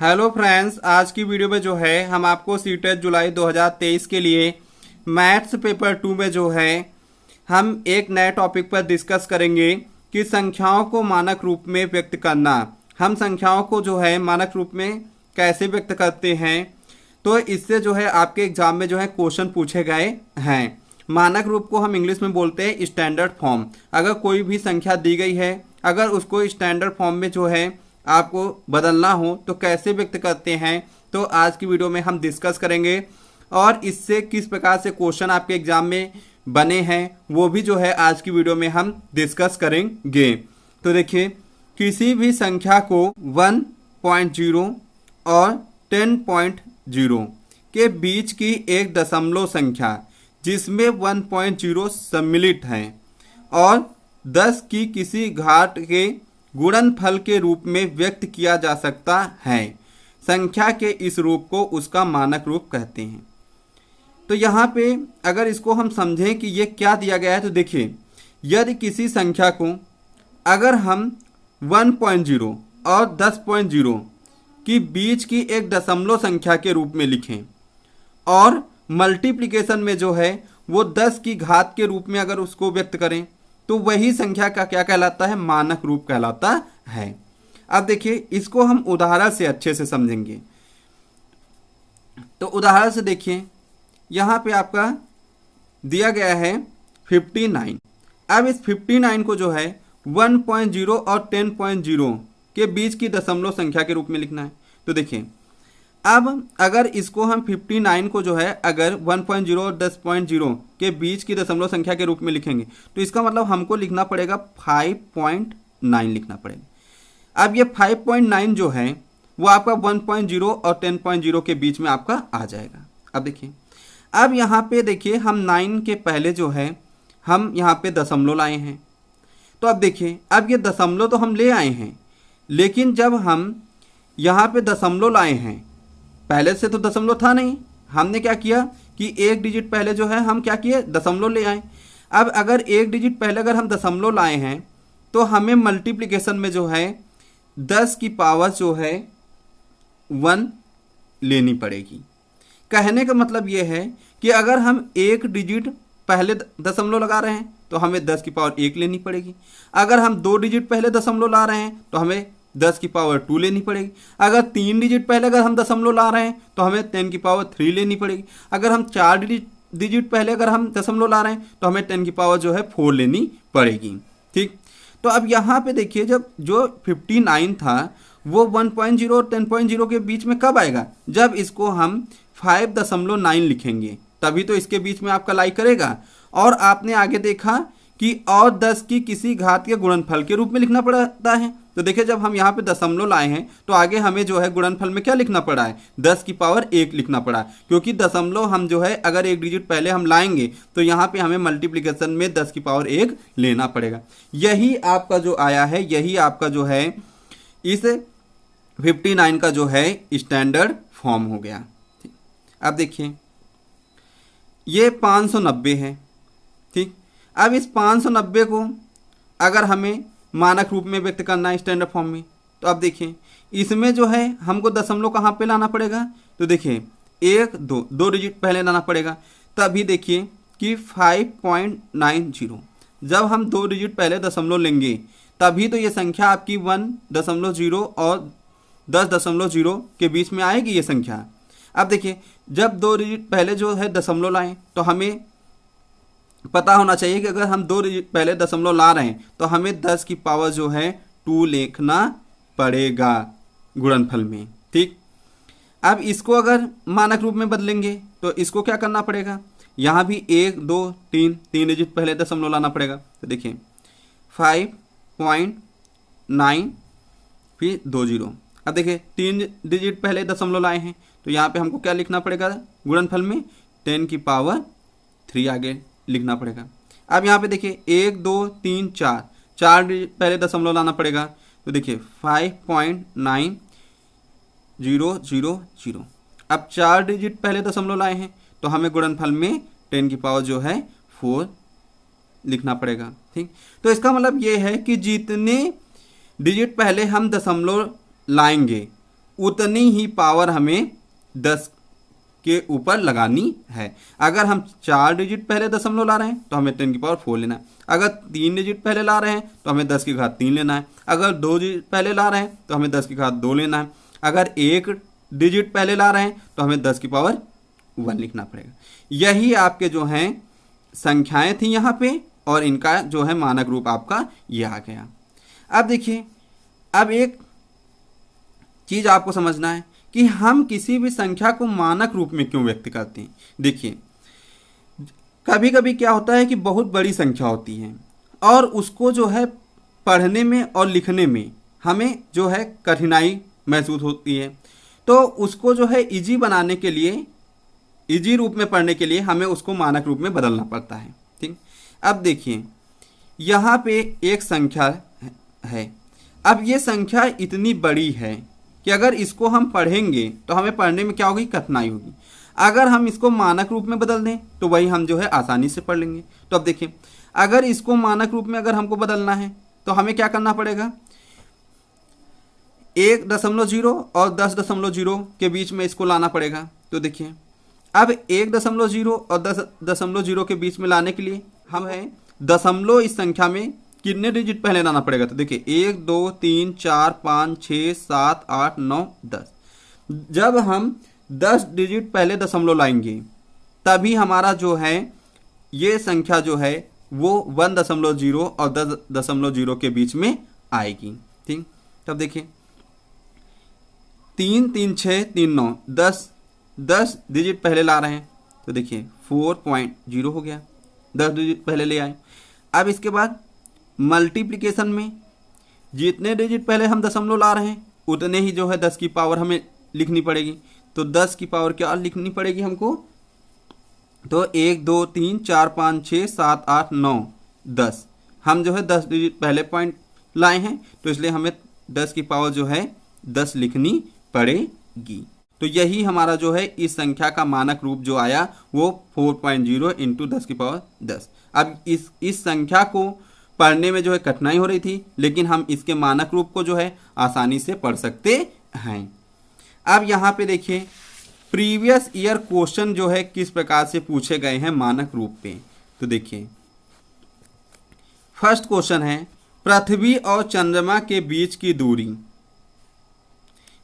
Hello friends, आज की video में जो है हम आपको सीटेट जुलाई 2023 के लिए मैथ्स पेपर 2 में जो है हम एक नए टॉपिक पर डिस्कस करेंगे कि संख्याओं को मानक रूप में व्यक्त करना। हम संख्याओं को जो है मानक रूप में कैसे व्यक्त करते हैं, तो इससे जो है आपके एग्जाम में जो है क्वेश्चन पूछे गए हैं। मानक रूप को हम इंग्लिश में बोलते हैं स्टैंडर्ड फॉर्म। अगर कोई भी संख्या दी गई है, अगर उसको स्टैंडर्ड फॉर्म में जो है आपको बदलना हो तो कैसे व्यक्त करते हैं, तो आज की वीडियो में हम डिस्कस करेंगे। और इससे किस प्रकार से क्वेश्चन आपके एग्जाम में बने हैं वो भी जो है आज की वीडियो में हम डिस्कस करेंगे। तो देखिए, किसी भी संख्या को 1.0 और 10.0 के बीच की एक दशमलव संख्या जिसमें 1.0 सम्मिलित है और 10 की किसी घात के गुणनफल के रूप में व्यक्त किया जा सकता है। संख्या के इस रूप को उसका मानक रूप कहते हैं। तो यहाँ पे अगर इसको हम समझें कि ये क्या दिया गया है, तो देखिए, यदि किसी संख्या को अगर हम 1.0 और 10.0 की बीच की एक दशमलव संख्या के रूप में लिखें और मल्टीप्लिकेशन में जो है वो 10 की घात के रूप में अगर उसको व्यक्त करें, तो वही संख्या का क्या कहलाता है? मानक रूप कहलाता है। अब देखिए, इसको हम उदाहरण से अच्छे से समझेंगे। तो उदाहरण से देखिए, यहाँ पे आपका दिया गया है 59। अब इस 59 को जो है 1.0 और 10.0 के बीच की दशमलव संख्या के रूप में लिखना है। तो देखिए, अब अगर इसको हम 59 को जो है अगर 1.0 और 10.0 के बीच की दशमलव संख्या के रूप में लिखेंगे, तो इसका मतलब हमको लिखना पड़ेगा 5.9 लिखना पड़ेगा। अब ये 5.9 जो है वो आपका 1.0 और 10.0 के बीच में आपका आ जाएगा। अब देखिए, अब यहाँ पे देखिए, हम 9 के पहले जो है हम यहाँ पे दशमलव लाए हैं। तो अब देखिए, अब ये दशमलव तो हम ले आए हैं, लेकिन जब हम यहाँ पे दशमलव लाए हैं, पहले से तो दशमलव था नहीं, हमने क्या किया कि एक डिजिट पहले जो है हम क्या किए, दशमलव ले आए। अब अगर एक डिजिट पहले अगर हम दशमलव लाए हैं तो हमें मल्टीप्लिकेशन में जो है 10 की पावर जो है 1 लेनी पड़ेगी। कहने का मतलब ये है कि अगर हम एक डिजिट पहले दशमलव लगा रहे हैं तो हमें 10 की पावर 1 लेनी पड़ेगी। अगर हम 2 डिजिट पहले दशमलव ला रहे हैं तो हमें 10 की पावर 2 लेनी पड़ेगी। अगर 3 डिजिट पहले अगर हम दशमलव ला रहे हैं तो हमें 10 की पावर 3 लेनी पड़ेगी। अगर हम 4 डिजिट पहले अगर हम दशमलव ला रहे हैं तो हमें 10 की पावर जो है 4 लेनी पड़ेगी। ठीक, तो अब यहाँ पे देखिए, जब जो 59 था वो 1.0 और 10.0 के बीच में कब आएगा? जब इसको हम 5.9 लिखेंगे, तभी तो इसके बीच में आपका लाई करेगा। और आपने आगे देखा कि और 10 की किसी घात के गुणनफल के रूप में लिखना पड़ता है। तो देखिए, जब हम यहाँ पे दशमलव लाए हैं तो आगे हमें जो है गुणनफल में क्या लिखना पड़ा है? 10 की पावर 1 लिखना पड़ा, क्योंकि दशमलव हम जो है अगर एक डिजिट पहले हम लाएंगे तो यहाँ पे हमें मल्टीप्लिकेशन में 10 की पावर 1 लेना पड़ेगा। यही आपका जो आया है, यही आपका जो है इस 59 का जो है स्टैंडर्ड फॉर्म हो गया। अब देखिए, ये 590 है। ठीक, अब इस 590 को अगर हमें मानक रूप में व्यक्त करना है स्टैंडर्ड फॉर्म में, तो अब देखिए, इसमें जो है हमको दशमलव कहाँ पे लाना पड़ेगा? तो देखिए, 1 2 डिजिट पहले लाना पड़ेगा। तभी देखिए कि 5.90, जब हम 2 डिजिट पहले दशमलव लेंगे तभी तो ये संख्या आपकी 1.0 और 10.0 के बीच में आएगी ये संख्या। अब देखिए, जब 2 डिजिट पहले जो है दशमलव लाएं तो हमें पता होना चाहिए कि अगर हम 2 डिजिट पहले दशमलव ला रहे हैं तो हमें 10 की पावर जो है 2 लिखना पड़ेगा गुणनफल में। ठीक, अब इसको अगर मानक रूप में बदलेंगे तो इसको क्या करना पड़ेगा? यहाँ भी 1 2 3 डिजिट पहले दशमलव लाना पड़ेगा। तो देखिए, 5.9 फिर 20। अब देखिए, 3 डिजिट पहले दशमलव लाए हैं तो यहाँ पे हमको क्या लिखना पड़ेगा गुणनफल में? 10 की पावर 3 आगे लिखना पड़ेगा। अब यहाँ पे देखिए, 1 2 3 4 डिजिट पहले दशमलव लाना पड़ेगा। तो देखिए, 5.9000। अब 4 डिजिट पहले दशमलव लाए हैं तो हमें गुणनफल में 10 की पावर जो है 4 लिखना पड़ेगा। ठीक, तो इसका मतलब ये है कि जितने डिजिट पहले हम दशमलव लाएंगे उतनी ही पावर हमें 10 के ऊपर लगानी है। अगर हम 4 डिजिट पहले दशमलव ला रहे हैं तो हमें 10 की पावर 4 लेना है। अगर 3 डिजिट पहले ला रहे हैं तो हमें 10 की घात 3 लेना है। अगर 2 डिजिट पहले ला रहे हैं तो हमें 10 की घात 2 लेना है। अगर 1 डिजिट पहले ला रहे हैं तो हमें 10 की पावर 1 लिखना पड़ेगा। यही आपके जो हैं संख्याएं थी यहाँ पे, और इनका जो है मानक रूप आपका ये आ गया। अब देखिए, अब एक चीज आपको समझना है कि हम किसी भी संख्या को मानक रूप में क्यों व्यक्त करते हैं। देखिए, कभी कभी क्या होता है कि बहुत बड़ी संख्या होती है और उसको जो है पढ़ने में और लिखने में हमें जो है कठिनाई महसूस होती है, तो उसको जो है इजी बनाने के लिए, इजी रूप में पढ़ने के लिए हमें उसको मानक रूप में बदलना पड़ता है। ठीक, अब देखिए यहाँ पे एक संख्या है। अब ये संख्या इतनी बड़ी है कि अगर इसको हम पढ़ेंगे तो हमें पढ़ने में क्या होगी, कठिनाई होगी। अगर हम इसको मानक रूप में बदल दें तो वही हम जो है आसानी से पढ़ लेंगे। तो अब देखिए, अगर इसको मानक रूप में अगर हमको बदलना है तो हमें क्या करना पड़ेगा, 1.0 और 10.0 के बीच में इसको लाना पड़ेगा। तो देखिए, अब 1.0 और 10.0 के बीच में लाने के लिए हम है दशमलव इस संख्या में कितने डिजिट पहले लाना पड़ेगा। तो देखिए 1 2 3 4 5 6 7 8 9 10। जब हम 10 डिजिट पहले दशमलव लाएंगे तभी हमारा जो है ये संख्या जो है वो 1.0 और 10.0 के बीच में आएगी। ठीक, तब देखिए 3 3 6 3 9 10 डिजिट पहले ला रहे हैं। तो देखिए 4.0 हो गया, 10 डिजिट पहले ले आए। अब इसके बाद मल्टीप्लिकेशन में जितने डिजिट पहले हम दशमलव ला रहे हैं उतने ही जो है 10 की पावर हमें लिखनी पड़ेगी। तो 10 की पावर क्या लिखनी पड़ेगी हमको, तो 1 2 3 4 5 6 7 8 9 10। हम जो है 10 डिजिट पहले पॉइंट लाए हैं तो इसलिए हमें 10 की पावर जो है 10 लिखनी पड़ेगी। तो यही हमारा जो है इस संख्या का मानक रूप जो आया वो 4.0 इंटू 10 की पावर 10। अब इस संख्या को पढ़ने में जो है कठिनाई हो रही थी, लेकिन हम इसके मानक रूप को जो है आसानी से पढ़ सकते हैं। अब यहाँ पे देखिए प्रीवियस ईयर क्वेश्चन जो है किस प्रकार से पूछे गए हैं मानक रूप पे। तो देखिए फर्स्ट क्वेश्चन है, पृथ्वी और चंद्रमा के बीच की दूरी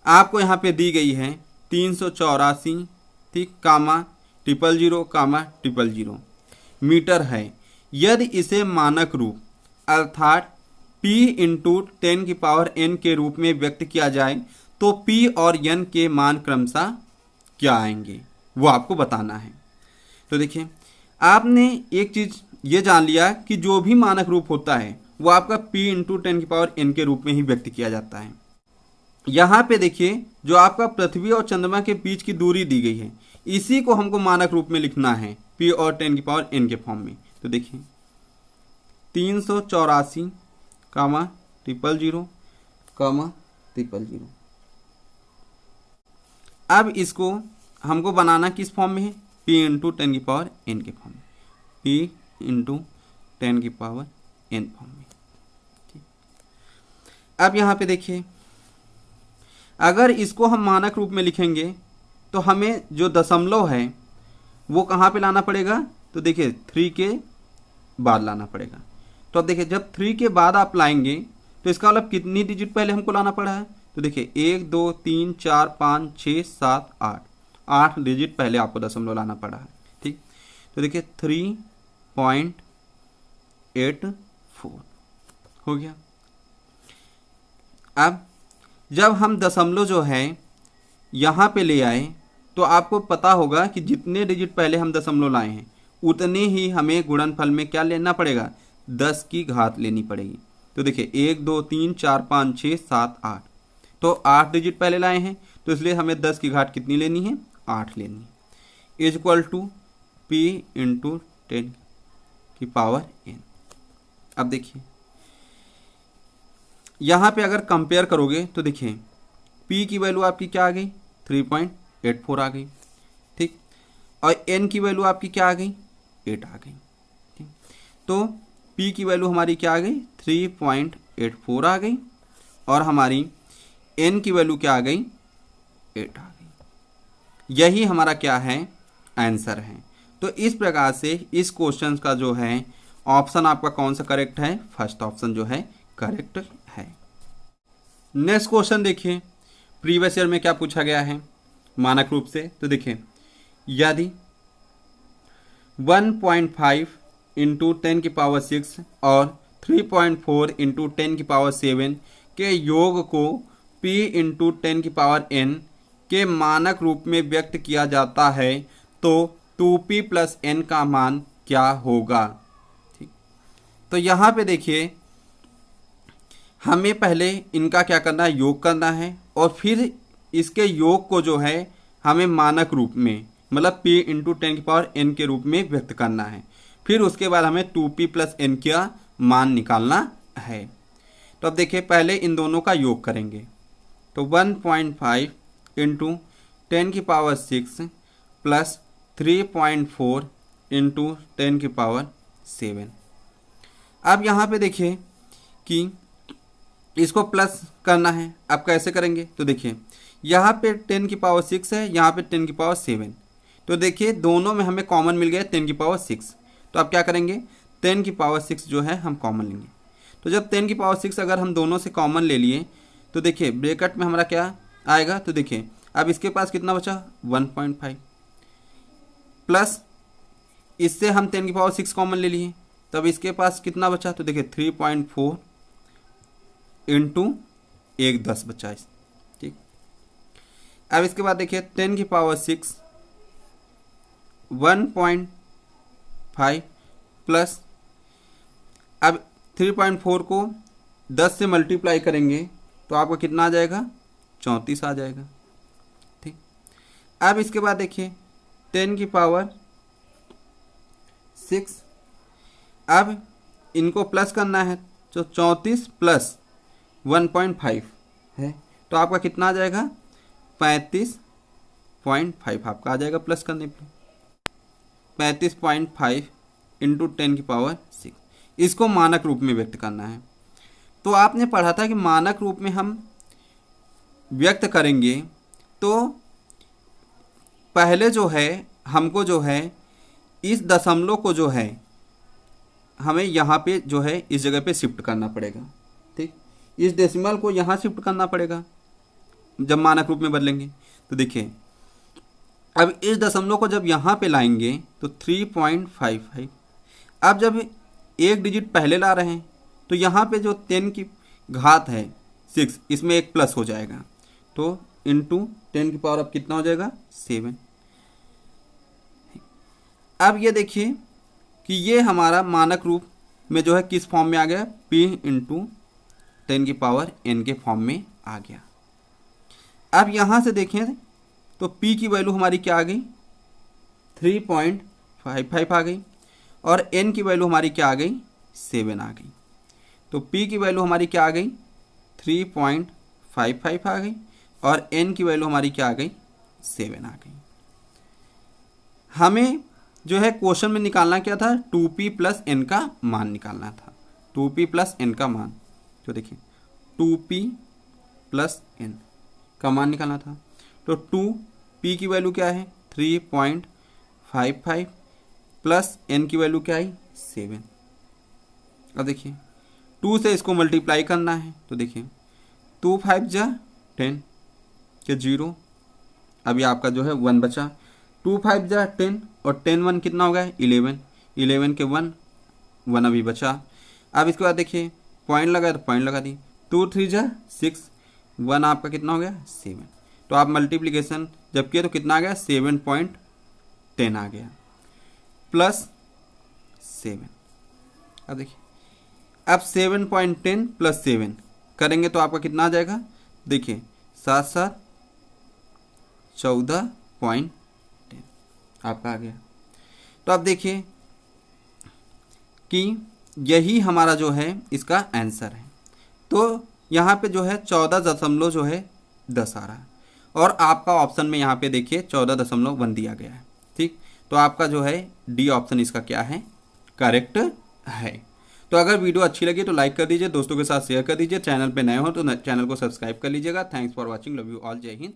आपको यहाँ पे दी गई है 384 ठीक कामा 000 मीटर है। यदि इसे मानक रूप अर्थात p इंटू 10 की पावर n के रूप में व्यक्त किया जाए तो p और n के मान क्रमशः क्या आएंगे वो आपको बताना है। तो देखिए आपने एक चीज ये जान लिया कि जो भी मानक रूप होता है वो आपका p इंटू 10 की पावर n के रूप में ही व्यक्त किया जाता है। यहाँ पे देखिए जो आपका पृथ्वी और चंद्रमा के बीच की दूरी दी गई है इसी को हमको मानक रूप में लिखना है p और 10 की पावर n के फॉर्म में। तो देखिए 384 कामा 000 कामा 000। अब इसको हमको बनाना किस फॉर्म में है, p इंटू 10 की पावर n के फॉर्म में, p इंटू 10 की पावर n फॉर्म में। ठीक, अब यहाँ पे देखिए अगर इसको हम मानक रूप में लिखेंगे तो हमें जो दशमलव है वो कहाँ पे लाना पड़ेगा, तो देखिए 3 के बाद लाना पड़ेगा। तो अब देखिए जब 3 के बाद आप लाएंगे तो इसका मतलब कितनी डिजिट पहले हमको लाना पड़ा है, तो देखिए 1 2 3 4 5 6 7 8 डिजिट पहले आपको दशमलव लाना पड़ा है। ठीक, तो देखिए 3.84 हो गया। अब जब हम दशमलव जो है यहाँ पे ले आए तो आपको पता होगा कि जितने डिजिट पहले हम दशमलव लाए हैं उतने ही हमें गुणनफल में क्या लेना पड़ेगा, 10 की घात लेनी पड़ेगी। तो देखिए 1 2 3 4 5 6 7 8, तो 8 डिजिट पहले लाए हैं तो इसलिए हमें 10 की घात कितनी लेनी है, 8 लेनी है, is equal to p into 10 की पावर n। अब देखिए यहाँ पे अगर कंपेयर करोगे तो देखिए p की वैल्यू आपकी क्या आ गई, 3.84 आ गई। ठीक, और n की वैल्यू आपकी क्या आ गई, 8 आ गई। ठीक, तो p की वैल्यू हमारी क्या आ गई, 3.84 आ गई, और हमारी n की वैल्यू क्या आ गई, 8 आ गई। यही हमारा क्या है, आंसर है। तो इस प्रकार से इस क्वेश्चन का जो है ऑप्शन आपका कौन सा करेक्ट है, फर्स्ट ऑप्शन जो है करेक्ट है। नेक्स्ट क्वेश्चन देखिए, प्रीवियस ईयर में क्या पूछा गया है मानक रूप से। तो देखिए, यदि 1.5 इंटू 10⁶ और 3.4 इंटू 10⁷ के योग को p इंटू 10⁻n के मानक रूप में व्यक्त किया जाता है तो 2p + n का मान क्या होगा। ठीक, तो यहाँ पे देखिए हमें पहले इनका क्या करना है, योग करना है, और फिर इसके योग को जो है हमें मानक रूप में मतलब p इंटू 10⁻n के रूप में व्यक्त करना है। फिर उसके बाद हमें 2p + n का मान निकालना है। तो अब देखिए पहले इन दोनों का योग करेंगे। तो 1.5 इंटू 10⁶ प्लस 3.4 इंटू 10⁷। अब यहाँ पे देखिए कि इसको प्लस करना है। अब कैसे करेंगे, तो देखिए यहाँ पे 10⁶ है, यहाँ पे 10⁷। तो देखिए दोनों में हमें कॉमन मिल गया 10⁶। तो अब क्या करेंगे, 10⁶ जो है हम कॉमन लेंगे। तो जब 10⁶ अगर हम दोनों से कॉमन ले लिए तो देखिए ब्रैकेट में हमारा क्या आएगा। तो देखिए अब इसके पास कितना बचा, 1.5 प्लस इससे हम 10⁶ कॉमन ले लिए, तब इसके पास कितना बचा। तो देखिए 3.4 इंटू 1 10 बचा इस। ठीक, अब इसके बाद देखिए 10⁶ 1.5 प्लस अब 3.4 को 10 से मल्टीप्लाई करेंगे तो आपका कितना आ जाएगा, 34 आ जाएगा। ठीक, अब इसके बाद देखिए 10⁶, अब इनको प्लस करना है तो 34 प्लस 1.5 है, तो आपका कितना आ जाएगा, 35.5 आपका आ जाएगा प्लस करने पे। 35.5 इंटू 10⁶, इसको मानक रूप में व्यक्त करना है। तो आपने पढ़ा था कि मानक रूप में हम व्यक्त करेंगे तो पहले जो है हमको जो है इस दशमलव को जो है हमें यहाँ पे जो है इस जगह पे शिफ्ट करना पड़ेगा। ठीक, इस डेसिमल को यहाँ शिफ्ट करना पड़ेगा जब मानक रूप में बदलेंगे। तो देखिए अब इस दशमलव को जब यहाँ पे लाएंगे तो 3.55। अब जब एक डिजिट पहले ला रहे हैं तो यहाँ पे जो 10⁻⁶ है 6, इसमें एक प्लस हो जाएगा, तो इंटू 10⁻⁴ अब कितना हो जाएगा, 7। अब ये देखिए कि ये हमारा मानक रूप में जो है किस फॉर्म में आ गया, p इंटू 10⁻n के फॉर्म में आ गया। अब यहाँ से देखें तो p की वैल्यू हमारी क्या आ गई, 3.55 आ गई, और n की वैल्यू हमारी क्या आ गई, 7 आ गई। तो p की वैल्यू हमारी क्या आ गई, 3.55 आ गई, और n की वैल्यू हमारी क्या आ गई, 7 आ गई। हमें जो है क्वेश्चन में निकालना क्या था, 2p + n का मान निकालना था, 2p + n का मान। तो देखिए 2p + n का मान निकालना था। तो 2p की वैल्यू क्या है, 3.55 प्लस n की वैल्यू क्या आई, 7। अब देखिए 2 से इसको मल्टीप्लाई करना है। तो देखिए 2 5 जा 10 के 0, अभी आपका जो है 1 बचा। 2 5 जा 10 और 10 1 कितना हो गया, 11, 11 के 1 1 अभी बचा। अब इसके बाद देखिए पॉइंट लगा तो पॉइंट लगा दी, 2 3 जा 6, 1 आपका कितना हो गया, 7। तो आप मल्टीप्लिकेशन जब किए तो कितना आ गया, 7.10 आ गया प्लस 7। अब देखिए अब 7.10 प्लस 7 करेंगे तो आपका कितना आ जाएगा, देखिए 7 7 14.10 आपका आ गया। तो आप देखिए कि यही हमारा जो है इसका आंसर है। तो यहाँ पे जो है 14 जो है 10 आ रहा है, और आपका ऑप्शन में यहाँ पे देखिए 14.1 दिया गया है। ठीक, तो आपका जो है डी ऑप्शन इसका क्या है, करेक्ट है। तो अगर वीडियो अच्छी लगी तो लाइक कर दीजिए, दोस्तों के साथ शेयर कर दीजिए, चैनल पे नए हो तो चैनल को सब्सक्राइब कर लीजिएगा। Thanks for watching, love you all, जय हिंद।